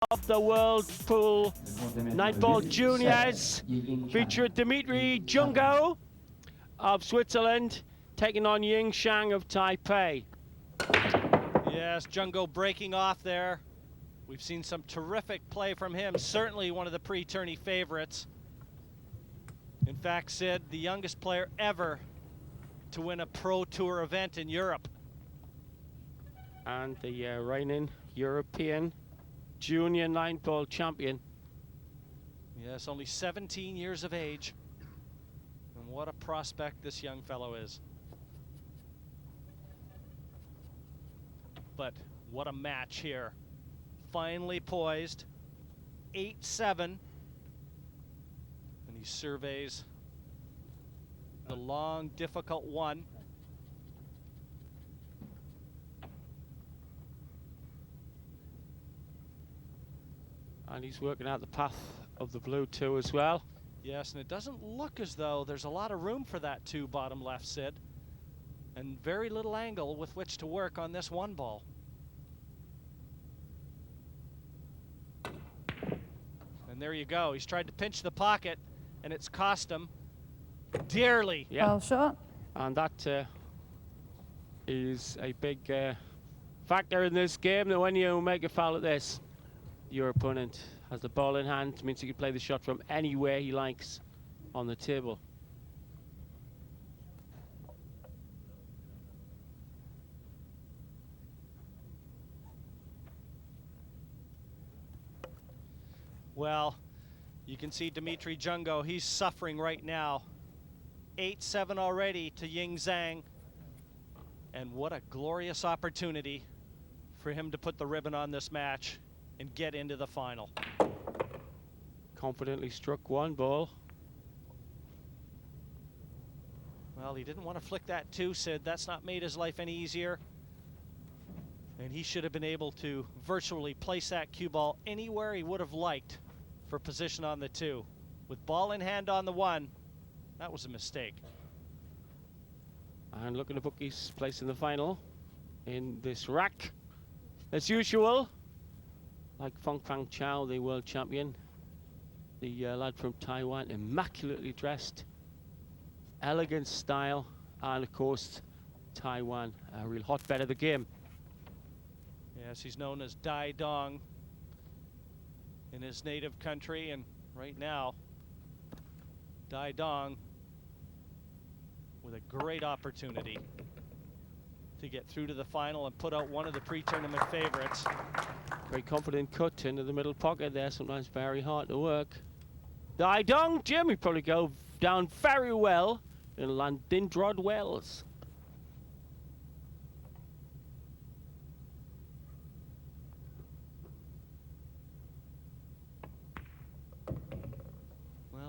of the World Pool Nightball Juniors, featuring Dimitri Jungo of Switzerland taking on Ying Shang of Taipei. Yes, Jungo breaking off there. We've seen some terrific play from him, certainly one of the pre-tourney favorites. In fact, Sid, the youngest player ever to win a Pro Tour event in Europe. And the reigning European Junior 9-ball champion. Yes, only 17 years of age. And what a prospect this young fellow is. But what a match here. Finally poised, 8-7. And he surveys the long, difficult one. And he's working out the path of the blue two as well. Yes, and it doesn't look as though there's a lot of room for that two bottom left, Sid. And very little angle with which to work on this one ball. And there you go. He's tried to pinch the pocket, and it's cost him dearly. Yeah. Well shot. And that is a big factor in this game, that when you make a foul at this, your opponent has the ball in hand, means he can play the shot from anywhere he likes on the table. Well, you can see Dimitri Jungo, he's suffering right now. 8-7 already to Ying Zhang. And what a glorious opportunity for him to put the ribbon on this match and get into the final. Confidently struck one ball. Well, he didn't want to flick that too, Sid. That's not made his life any easier. And he should have been able to virtually place that cue ball anywhere he would have liked for position on the two. With ball in hand on the one, that was a mistake. And looking to book his place in the final in this rack. As usual, like Fong Fang Chao, the world champion, the lad from Taiwan, immaculately dressed, elegant style, and of course, Taiwan, a real hotbed of the game. Yes, he's known as Dai Dong in his native country, and right now, Dai Dong with a great opportunity to get through to the final and put out one of the pre-tournament favorites. Very confident cut into the middle pocket there, sometimes very hard to work. Dai Dong, Jim, he'd probably go down very well in Llandindrod Wells.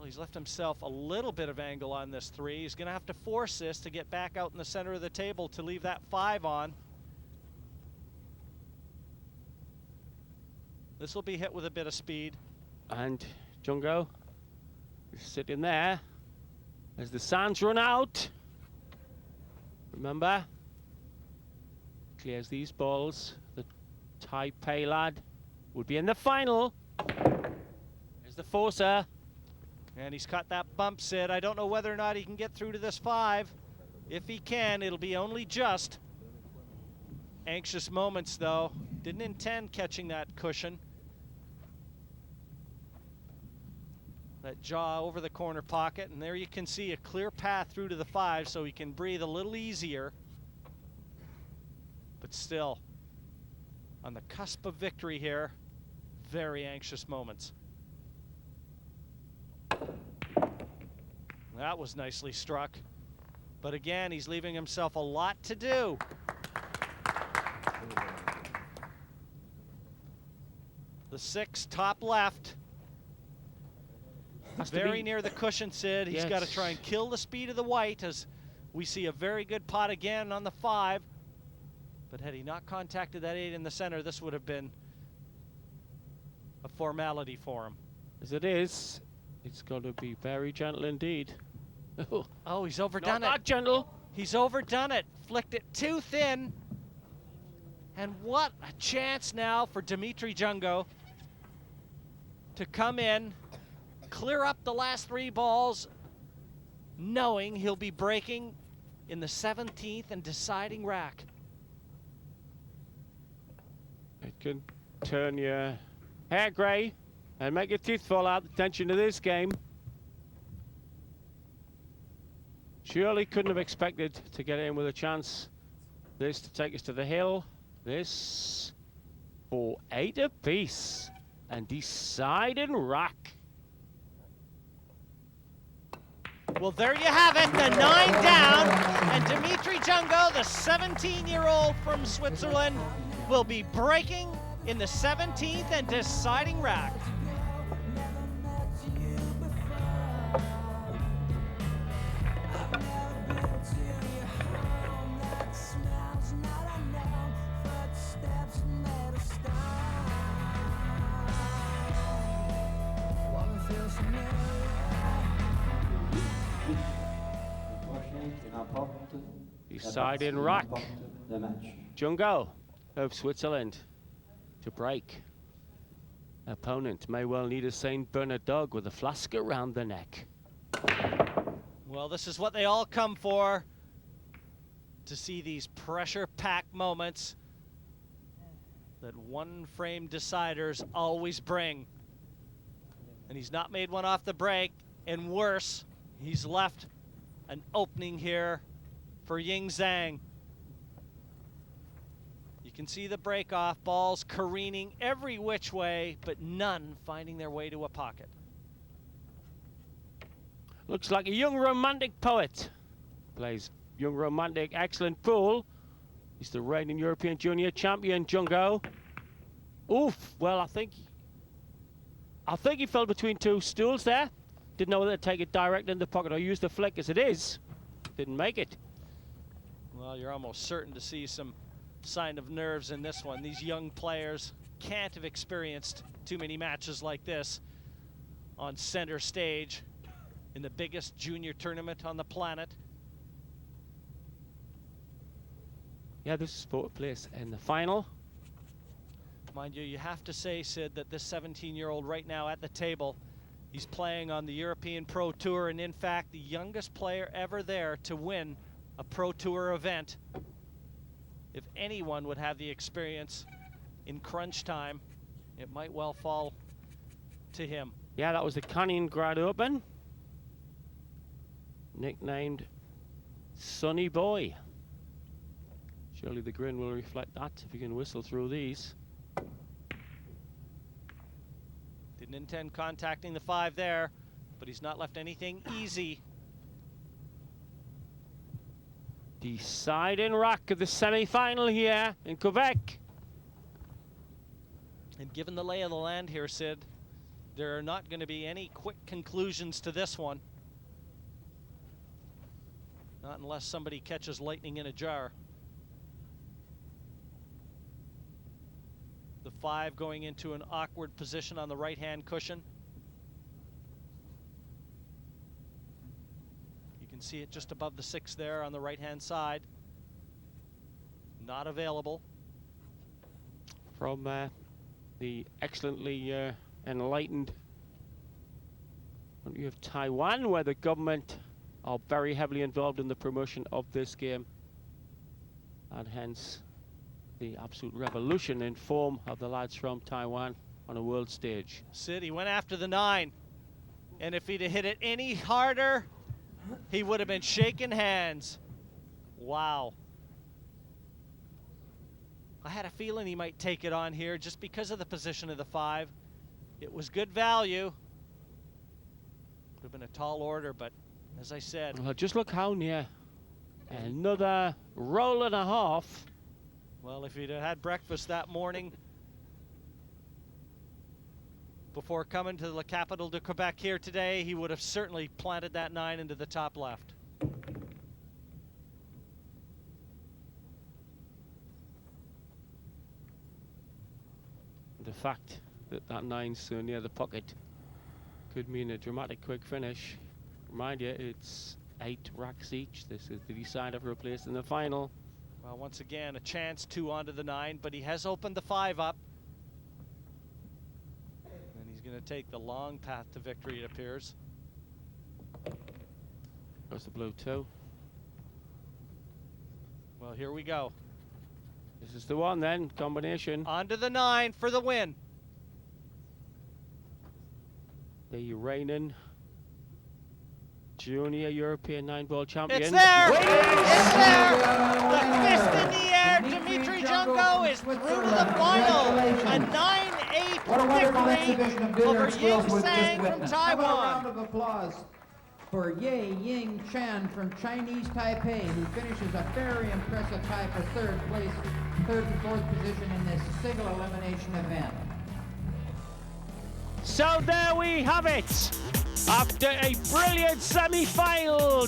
He's left himself a little bit of angle on this three. He's going to have to force this to get back out in the center of the table to leave that 5 on. This will be hit with a bit of speed. And Jungo is sitting there as the sands run out. Remember, clears these balls. The Taipei lad would be in the final. There's the forcer. And he's caught that bump, Sid. I don't know whether or not he can get through to this 5. If he can, it'll be only just. Anxious moments, though. Didn't intend catching that cushion. That jaw over the corner pocket, and there you can see a clear path through to the 5 so he can breathe a little easier. But still, on the cusp of victory here, very anxious moments. That was nicely struck. But again, he's leaving himself a lot to do. The 6 top left. Very near the cushion, Sid. He's got to try and kill the speed of the white as we see a very good pot again on the 5. But had he not contacted that 8 in the center, this would have been a formality for him. As it is, it's got to be very gentle indeed. Oh, he's overdone it. Not gentle. He's overdone it. Flicked it too thin. And what a chance now for Dimitri Jungo. to come in, clear up the last 3 balls, knowing he'll be breaking in the 17th and deciding rack. It can turn your hair grey and make your teeth fall out. The tension of this game. Surely couldn't have expected to get in with a chance. This to take us to the hill. This for 8 apiece and deciding rack. Well, there you have it, the 9 down, and Dimitri Jungo, the 17-year-old from Switzerland, will be breaking in the 17th and deciding rack. Deciding rack. Jungo of Switzerland to break. Opponent may well need a St. Bernard dog with a flask around the neck. Well, this is what they all come for, to see these pressure-packed moments that one-frame deciders always bring. And he's not made one off the break, and worse, he's left an opening here for Ying Zhang. You can see the break-off, balls careening every which way, but none finding their way to a pocket. Looks like a young romantic poet. Plays young romantic, excellent pool. He's the reigning European Junior champion, Jungo. Oof, well, I think he fell between 2 stools there. Didn't know whether to take it direct in the pocket or use the flick as it is. Didn't make it. Well, you're almost certain to see some sign of nerves in this one. These young players can't have experienced too many matches like this on center stage in the biggest junior tournament on the planet. Yeah, this is fourth place in the final. Mind you, you have to say, Sid, that this 17-year-old right now at the table, he's playing on the European Pro Tour, and in fact, the youngest player ever there to win a Pro Tour event. If anyone would have the experience in crunch time, it might well fall to him. Yeah, that was the Kaliningrad Open. Nicknamed Sonny Boy. Surely the grin will reflect that if you can whistle through these. Didn't intend contacting the 5 there, but he's not left anything easy. Deciding rack of the semi-final here in Quebec. And given the lay of the land here, Sid, there are not going to be any quick conclusions to this one. Not unless somebody catches lightning in a jar. The 5 going into an awkward position on the right-hand cushion. You can see it just above the 6 there on the right-hand side. Not available. From the excellently enlightened country of Taiwan, where the government are very heavily involved in the promotion of this game, and hence the absolute revolution in form of the lads from Taiwan on a world stage. Sid, he went after the 9, and if he'd have hit it any harder, he would have been shaking hands. Wow. I had a feeling he might take it on here just because of the position of the 5. It was good value. Would have been a tall order, but as I said. Well, just look how near. Another roll and a half. Well, if he'd have had breakfast that morning before coming to the capital de Quebec here today, he would have certainly planted that 9 into the top left. The fact that that 9's so near the pocket could mean a dramatic quick finish. Remind you, it's 8 racks each. This is the decider for a place in the final. Well, once again, a chance 2 onto the 9, but he has opened the 5 up. And He's going to take the long path to victory, it appears. Goes the blue too. Well, here we go. This is the one then, combination. On to the 9 for the win. The reigning junior European 9-ball champion. It's there! It's there! The fist in the air. Dimitri Jungo is through to the final. A 9-8 victory over Ying Sang from Taiwan. Round of applause for Ye Ying Chan from Chinese Taipei, who finishes a very impressive tie for third and fourth position in this single elimination event. So there we have it. After a brilliant semi-final